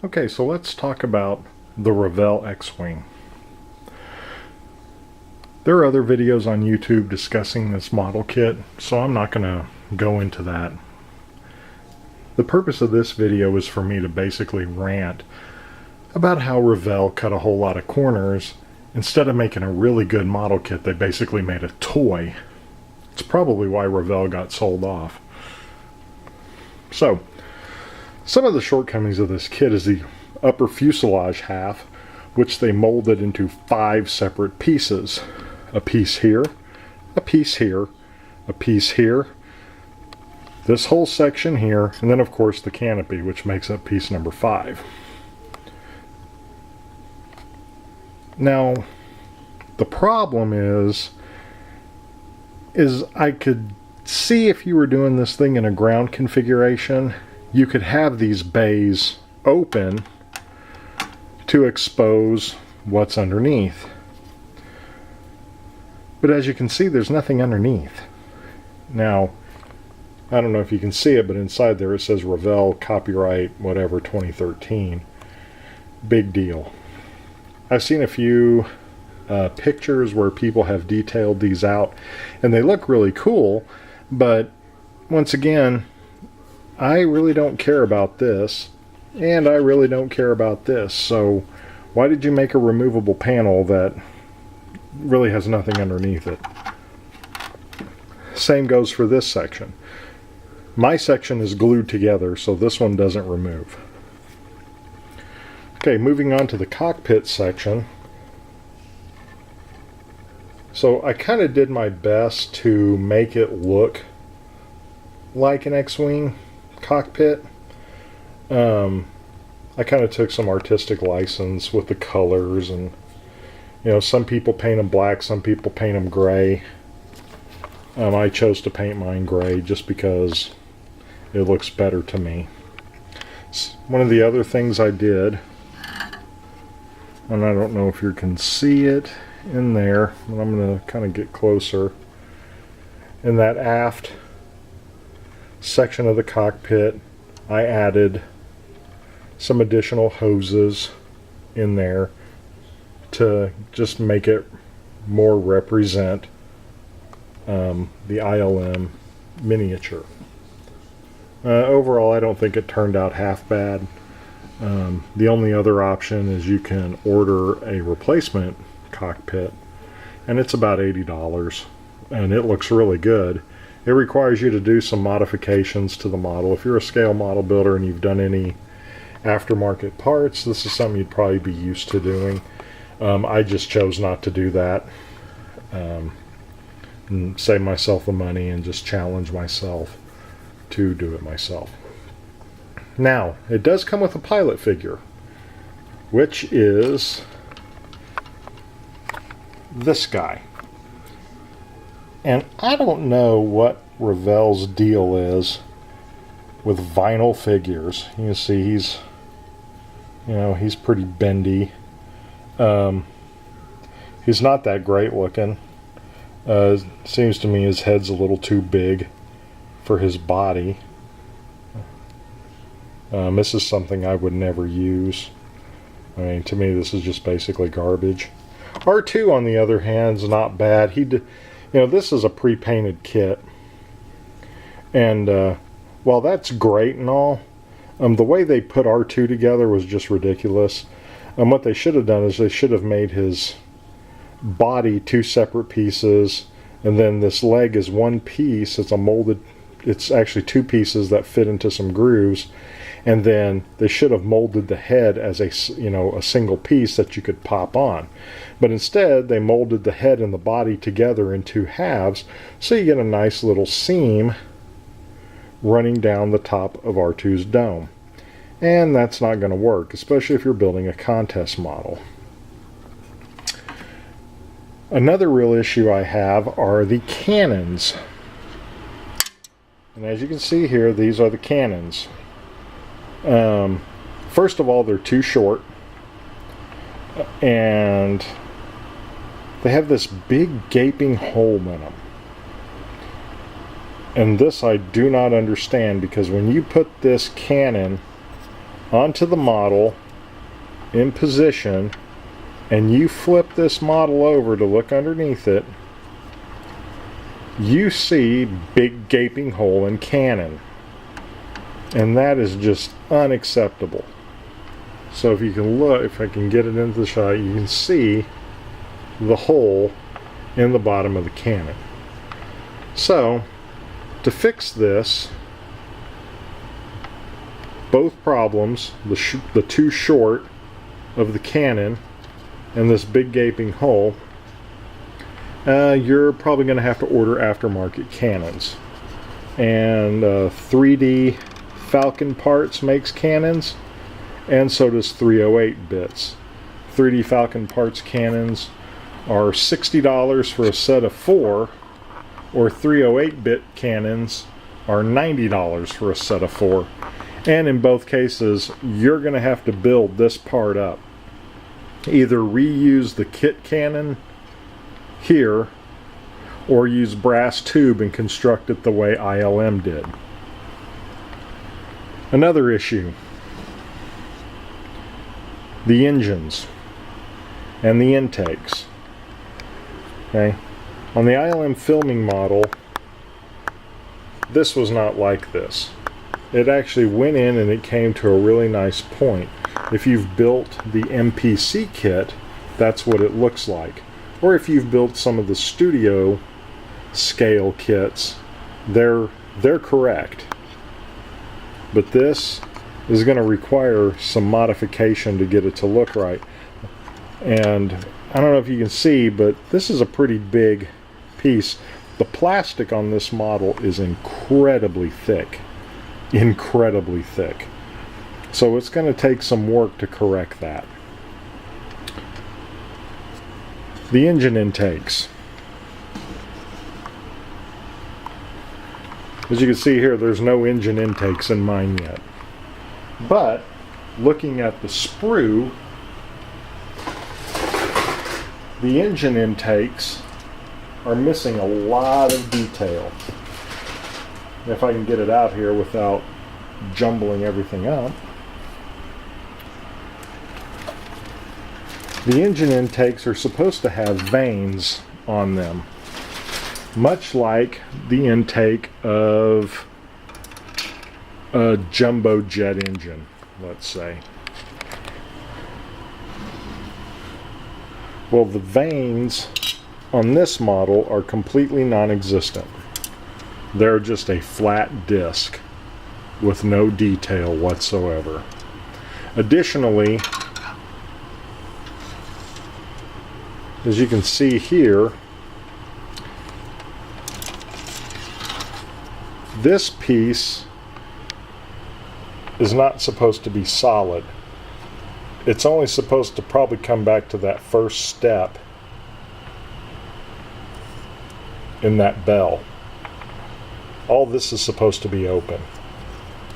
Okay, so let's talk about the Revell X-Wing. There are other videos on YouTube discussing this model kit, so I'm not going to go into that. The purpose of this video is for me to basically rant about how Revell cut a whole lot of corners. Instead of making a really good model kit, they basically made a toy. It's probably why Revell got sold off. So, some of the shortcomings of this kit is the upper fuselage half, which they molded into 5 separate pieces. A piece here, a piece here, a piece here, this whole section here, and then of course the canopy, which makes up piece number 5. Now, the problem is I could see if you were doing this thing in a ground configuration, you could have these bays open to expose what's underneath. But as you can see, there's nothing underneath. Now, I don't know if you can see it, but inside there it says Revell copyright whatever 2013. Big deal. I've seen a few pictures where people have detailed these out, and they look really cool, but once again, I really don't care about this, and I really don't care about this, so why did you make a removable panel that really has nothing underneath it? Same goes for this section. My section is glued together, so this one doesn't remove. Okay, moving on to the cockpit section. So I kind of did my best to make it look like an X-Wing cockpit. I kind of took some artistic license with the colors, and you know, some people paint them black, some people paint them gray. I chose to paint mine gray just because it looks better to me. One of the other things I did, and I don't know if you can see it in there, but I'm going to kind of get closer. In that aft section of the cockpit, I added some additional hoses in there to just make it more represent the ILM miniature. Overall, I don't think it turned out half bad. The only other option is you can order a replacement cockpit, and it's about $80, and it looks really good. It requires you to do some modifications to the model. If you're a scale model builder and you've done any aftermarket parts, this is something you'd probably be used to doing. I just chose not to do that, and save myself the money and just challenge myself to do it myself. Now, it does come with a pilot figure, which is this guy. And I don't know what Revell's deal is with vinyl figures. You can see he's pretty bendy. He's not that great looking. Seems to me his head's a little too big for his body. This is something I would never use. I mean, to me, this is just basically garbage. R2, on the other hand, is not bad. This is a pre-painted kit, and while that's great and all, the way they put R2 together was just ridiculous. What they should have done is they should have made his body 2 separate pieces, and then this leg is one piece. It's actually 2 pieces that fit into some grooves, and then they should have molded the head as a single piece that you could pop on. But instead, they molded the head and the body together in 2 halves, so you get a nice little seam running down the top of R2's dome. And that's not going to work, especially if you're building a contest model. Another real issue I have are the cannons. And as you can see here, these are the cannons. First of all, they're too short, and they have this big gaping hole in them. And this I do not understand, because when you put this cannon onto the model in position, and you flip this model over to look underneath it, you see big gaping hole in cannon. And that is just unacceptable. So if you can look, if I can get it into the shot, you can see the hole in the bottom of the cannon. So to fix this, both problems, the too short of the cannon and this big gaping hole, you're probably going to have to order aftermarket cannons. And 3D Falcon Parts makes cannons, and so does 308 bits. 3D Falcon Parts cannons are $60 for a set of 4, or 308 bit cannons are $90 for a set of 4. And in both cases, you're going to have to build this part up. Either reuse the kit cannon here, or use brass tube and construct it the way ILM did. Another issue: the engines and the intakes. Okay, on the ILM filming model, this was not like this. It actually went in and it came to a really nice point. If you've built the MPC kit, that's what it looks like. Or if you've built some of the studio scale kits, they're correct. But this is going to require some modification to get it to look right. And I don't know if you can see, but this is a pretty big piece. The plastic on this model is incredibly thick. Incredibly thick. So it's going to take some work to correct that. The engine intakes. As you can see here, there's no engine intakes in mine yet. But looking at the sprue, the engine intakes are missing a lot of detail. If I can get it out here without jumbling everything up. The engine intakes are supposed to have vanes on them, much like the intake of a jumbo jet engine, let's say. Well, the vanes on this model are completely non-existent. They're just a flat disc with no detail whatsoever. Additionally, as you can see here, this piece is not supposed to be solid. It's only supposed to probably come back to that first step in that bell. All this is supposed to be open.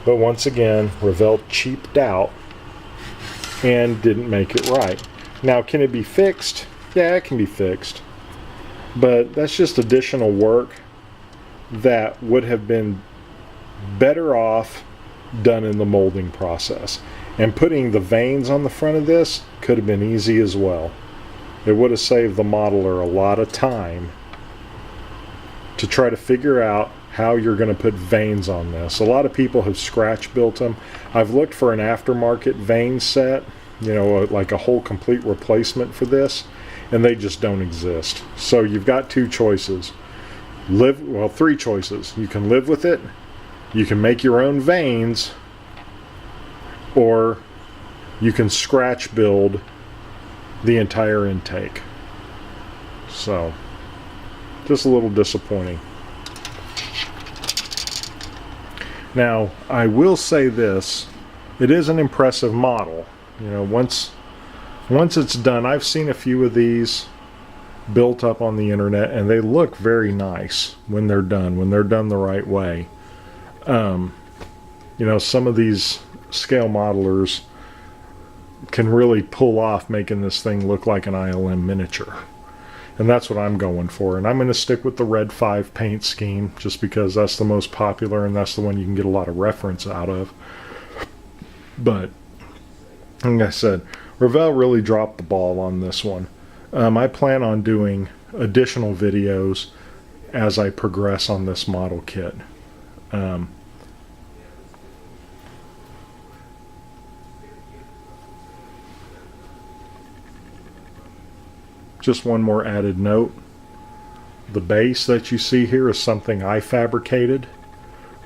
But once again, Revell cheaped out and didn't make it right. Now, can it be fixed? Yeah, it can be fixed. But that's just additional work that would have been better off done in the molding process. And putting the vanes on the front of this could have been easy as well. It would have saved the modeler a lot of time to try to figure out how you're going to put vanes on this. A lot of people have scratch built them. I've looked for an aftermarket vane set, you know, like a whole complete replacement for this, and they just don't exist. So you've got two choices. Three choices. You can live with it, you can make your own vanes, or you can scratch build the entire intake. So, just a little disappointing. Now, I will say this, it is an impressive model. You know, once it's done, I've seen a few of these built up on the internet, and they look very nice when they're done the right way. You know, some of these scale modelers can really pull off making this thing look like an ILM miniature. And that's what I'm going for. And I'm going to stick with the Red 5 paint scheme just because that's the most popular and that's the one you can get a lot of reference out of. But like I said, Revell really dropped the ball on this one. I plan on doing additional videos as I progress on this model kit. Just one more added note. The base that you see here is something I fabricated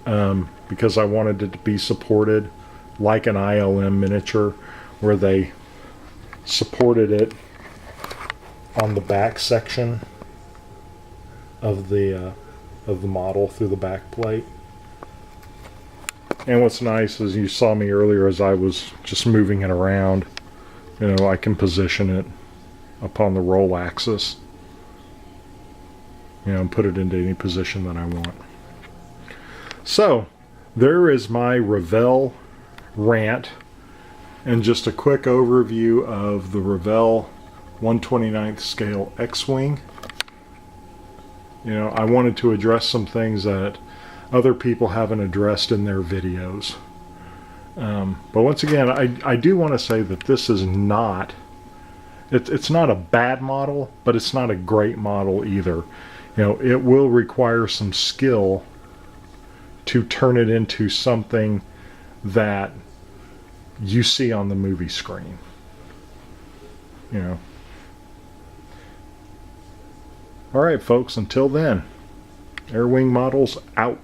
because I wanted it to be supported like an ILM miniature, where they supported it on the back section of the model through the back plate. And what's nice is, you saw me earlier as I was just moving it around, you know, I can position it upon the roll axis, you know, and put it into any position that I want. So there is my Revell rant, and just a quick overview of the Revell 1/29th scale X-Wing. You know, I wanted to address some things that other people haven't addressed in their videos. But once again, I do want to say that this is not, it's not a bad model, but it's not a great model either. You know, it will require some skill to turn it into something that you see on the movie screen. You know. Alright folks, until then, Air Wing Models out.